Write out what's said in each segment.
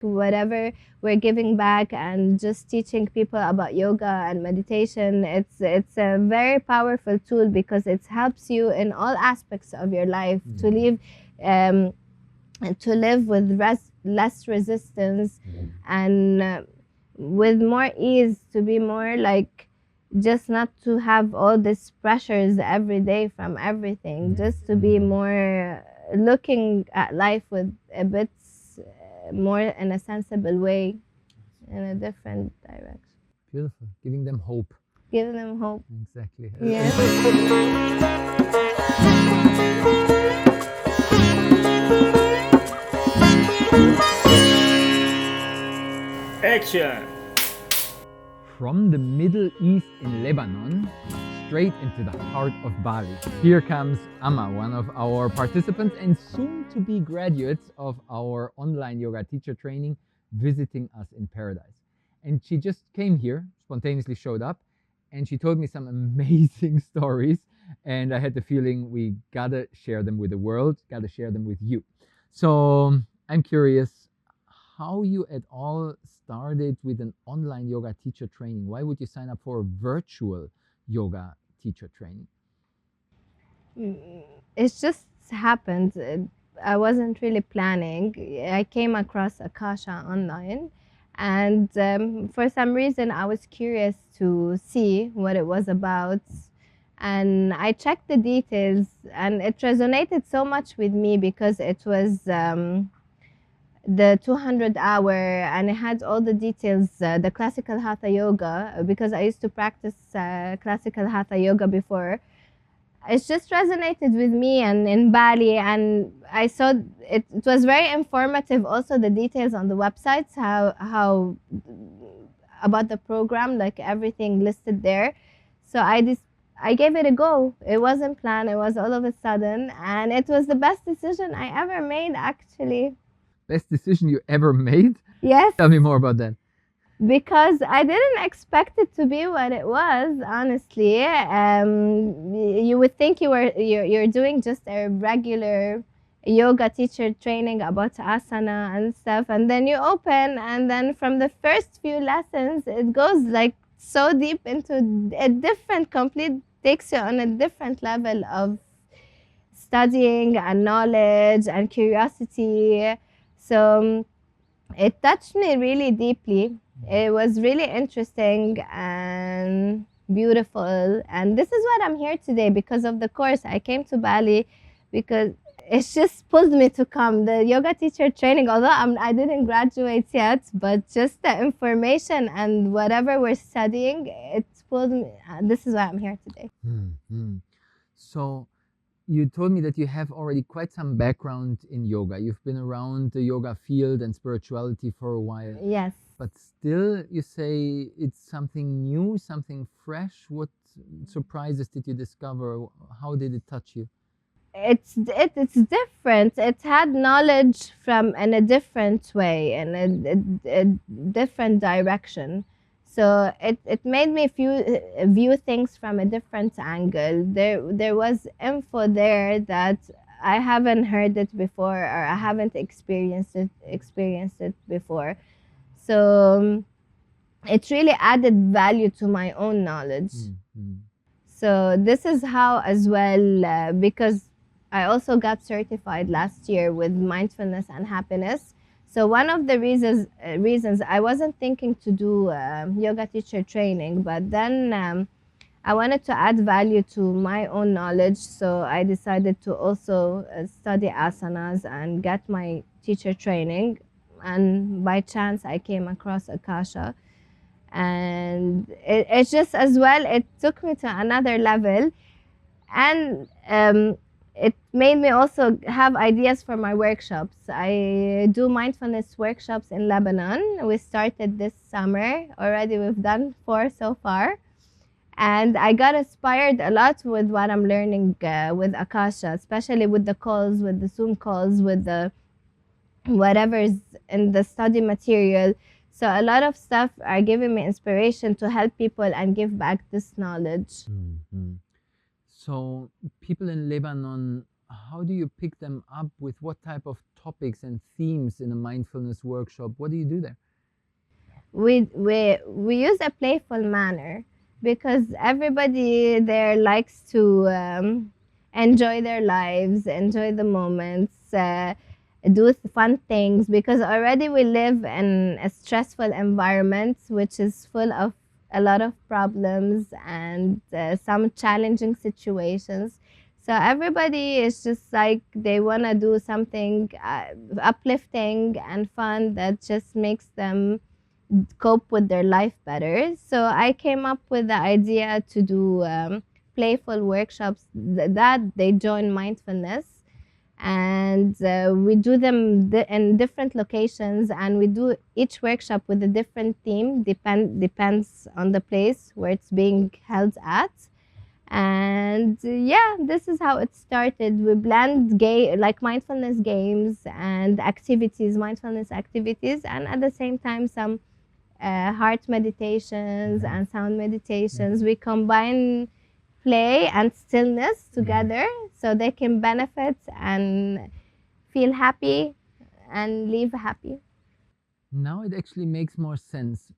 whatever we're giving back and just teaching people about yoga and meditation, it's a very powerful tool because it helps you in all aspects of your life to live um, to live with less resistance and with more ease, to be more like just not to have all these pressures every day from everything, just to be more looking at life with a bit more in a sensible way, in a different direction. Beautiful. Giving them hope. Give them hope. Exactly. Yes. Action! From the Middle East in Lebanon, straight into the heart of Bali. Here comes Amma, one of our participants and soon to be graduates of our online yoga teacher training, visiting us in paradise. And she just came here, spontaneously showed up, and she told me some amazing stories. And I had the feeling we gotta share them with the world, gotta share them with you. So I'm curious how you at all started with an online yoga teacher training. Why would you sign up for a virtual yoga teacher training? It just happened. I wasn't really planning. I came across Akasha online, and for some reason, I was curious to see what it was about. And I checked the details, and it resonated so much with me because it was the 200-hour, and it had all the details, the classical hatha yoga, because I used to practice classical hatha yoga before. It just resonated with me, and in Bali, and I saw it was very informative. Also, the details on the websites, how about the program, like everything listed there. So I gave it a go. It wasn't planned. It was all of a sudden, and it was the best decision I ever made, actually. Best decision you ever made? Yes. Tell me more about that. Because I didn't expect it to be what it was, honestly. You would think you're doing just a regular yoga teacher training about asana and stuff, and then you open, and then from the first few lessons, it goes like so deep into a different, complete, takes you on a different level of studying and knowledge and curiosity. So it touched me really deeply. It was really interesting and beautiful. And this is what I'm here today because of the course. I came to Bali because it's just pulled me to come. The yoga teacher training, although I didn't graduate yet, but just the information and whatever we're studying, it pulled me. This is why I'm here today. So you told me that you have already quite some background in yoga. You've been around the yoga field and spirituality for a while. Yes. But still, you say it's something new, something fresh. What surprises did you discover? How did it touch you? It's different. It had knowledge from in a different way, in a different direction. So it made me view things from a different angle. There was info there that I haven't heard it before, or I haven't experienced it before. So it really added value to my own knowledge. So this is how as well, because I also got certified last year with mindfulness and happiness. So one of the reasons I wasn't thinking to do yoga teacher training, but then I wanted to add value to my own knowledge. So I decided to also study asanas and get my teacher training. And by chance, I came across Akasha. And it's just as well, it took me to another level. And it made me also have ideas for my workshops. I do mindfulness workshops in Lebanon. We started this summer already. We've done 4 so far. And I got inspired a lot with what I'm learning with Akasha, especially with the calls, with the Zoom calls, with the whatever's in the study material. So a lot of stuff are giving me inspiration to help people and give back this knowledge. So people in Lebanon how do you pick them up? With what type of topics and themes in a mindfulness workshop? What do you do there? We use a playful manner because everybody there likes to enjoy their lives, enjoy the moments, do fun things, because already we live in a stressful environment which is full of a lot of problems and some challenging situations. So everybody is just like they want to do something uplifting and fun that just makes them cope with their life better. So I came up with the idea to do playful workshops that they join mindfulness, and we do them in different locations, and we do each workshop with a different theme. Depends on the place where it's being held at. And yeah, this is how it started. We blend like mindfulness games and activities, mindfulness activities, and at the same time some heart meditations and sound meditations. We combine play and stillness together so they can benefit and feel happy and live happy. Now it actually makes more sense.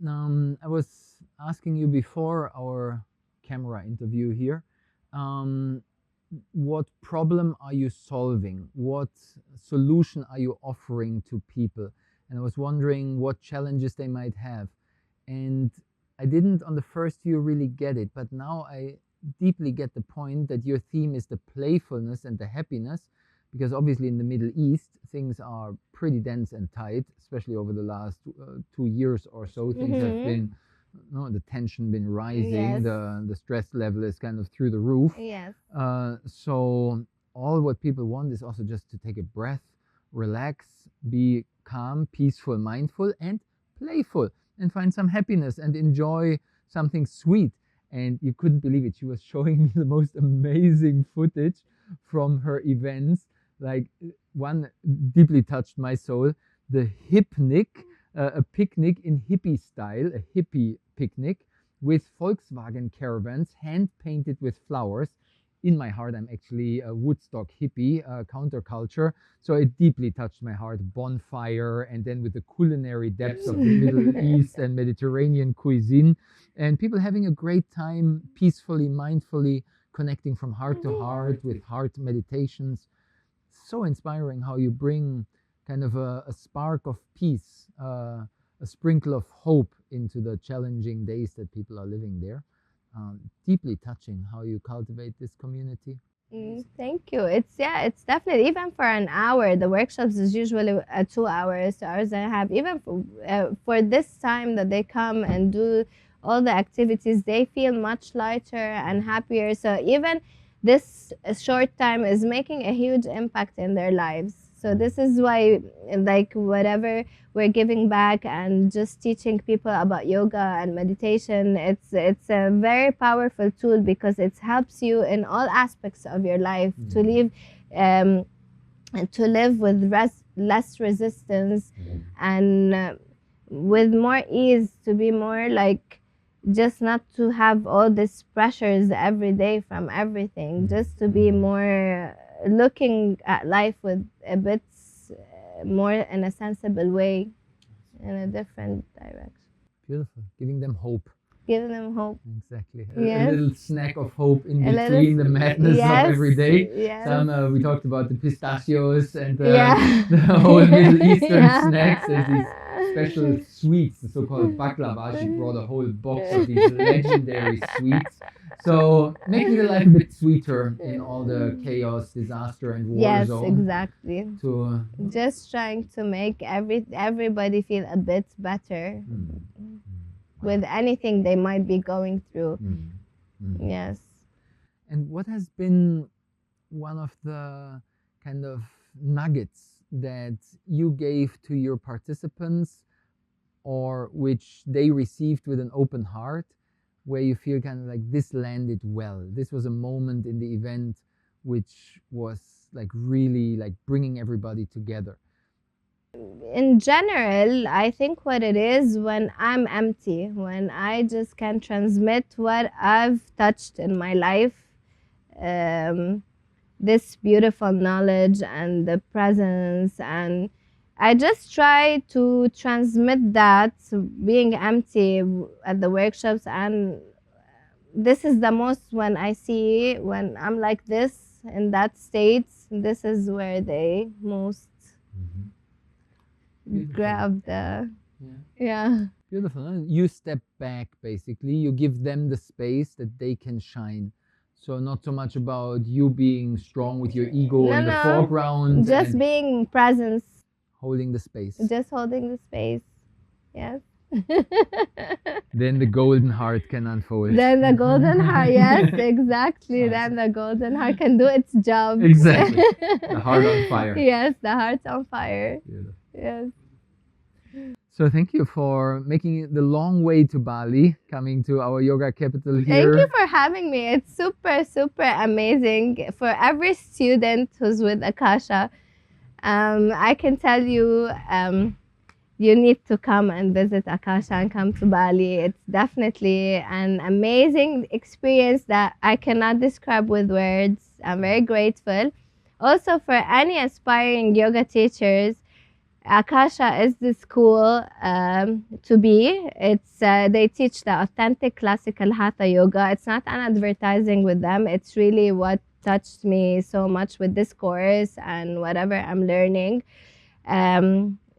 I was asking you before our camera interview here, um, what problem are you solving? What solution are you offering to people? And I was wondering what challenges they might have. And I didn't on the first view really get it, but now I deeply get the point that your theme is the playfulness and the happiness, because obviously in the Middle East things are pretty dense and tight, especially over the last 2 years or so. Things have been, no, the tension been rising, Yes. the stress level is kind of through the roof. Yes. So all what people want is also just to take a breath, relax, be calm, peaceful, mindful, and playful, and find some happiness and enjoy something sweet. And you couldn't believe it. She was showing me the most amazing footage from her events. Like, one deeply touched my soul. The hipnik, a picnic in hippie style, a hippie picnic with Volkswagen caravans, hand painted with flowers. In my heart, I'm actually a Woodstock hippie, counterculture. So it deeply touched my heart. Bonfire, and then with the culinary depths of the Middle East and Mediterranean cuisine, and people having a great time, peacefully, mindfully connecting from heart to heart with heart meditations. So inspiring how you bring kind of a spark of peace, a sprinkle of hope into the challenging days that people are living there. Deeply touching how you cultivate this community. Thank you. It's definitely, even for an hour. The workshops is usually 2 hours, 2 hours and a half. Even for this time that they come and do all the activities, they feel much lighter and happier. So even this short time is making a huge impact in their lives. So this is why, like, whatever we're giving back and just teaching people about yoga and meditation, it's a very powerful tool because it helps you in all aspects of your life to live um, to live with less resistance and with more ease, to be more like, just not to have all these pressures every day from everything, just to be more looking at life with a bit more in a sensible way, in a different direction. Beautiful. Giving them hope. Give them hope. Exactly. Yes. A little snack of hope in A little between the madness yes, of every day. yes. Some we talked about the pistachios and Yeah. the whole Middle Eastern Yeah. snacks and these special sweets, the so-called baklava. She brought a whole box of these legendary sweets. So making the life a bit sweeter in all the chaos, disaster, and war Yes, zone. exactly. To Just trying to make everybody feel a bit better with anything they might be going through. Yes. And what has been one of the kind of nuggets that you gave to your participants, or which they received with an open heart, where you feel kind of like this landed well? This was a moment in the event which was like really like bringing everybody together. In general, I think what it is, when I'm empty, when I just can transmit what I've touched in my life, this beautiful knowledge and the presence, and I just try to transmit that being empty at the workshops. And this is the most when I see when I'm like this in that state, this is where they most grab the yeah. Beautiful. Huh? You step back, basically. You give them the space that they can shine. So not so much about you being strong with your ego in the foreground. Just and being presence. holding the space. Just holding the space. Yes. Then the golden heart can unfold. Then the golden heart, yes, exactly. Then the golden heart can do its job. Exactly. The heart on fire. Yes, the heart's on fire. Beautiful. Yes. So thank you for making it the long way to Bali, coming to our yoga capital here. Thank you for having me. It's super, super amazing. For every student who's with Akasha, I can tell you, you need to come and visit Akasha and come to Bali. It's definitely an amazing experience that I cannot describe with words. I'm very grateful. Also, for any aspiring yoga teachers, Akasha is the school to be. It's they teach the authentic classical Hatha yoga. It's not an advertising with them. It's really what touched me so much with this course and whatever I'm learning.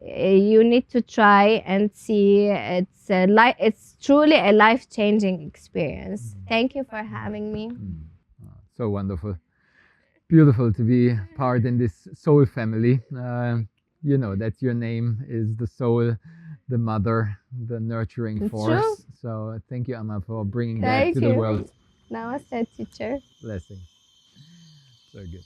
You need to try and see. It's truly a life-changing experience. Thank you for having me. So wonderful. Beautiful to be part in this soul family. You know that your name is the soul, the mother, the nurturing force. True. So thank you, Amma, for bringing that to the world. Namaste, teacher. Blessings. So good.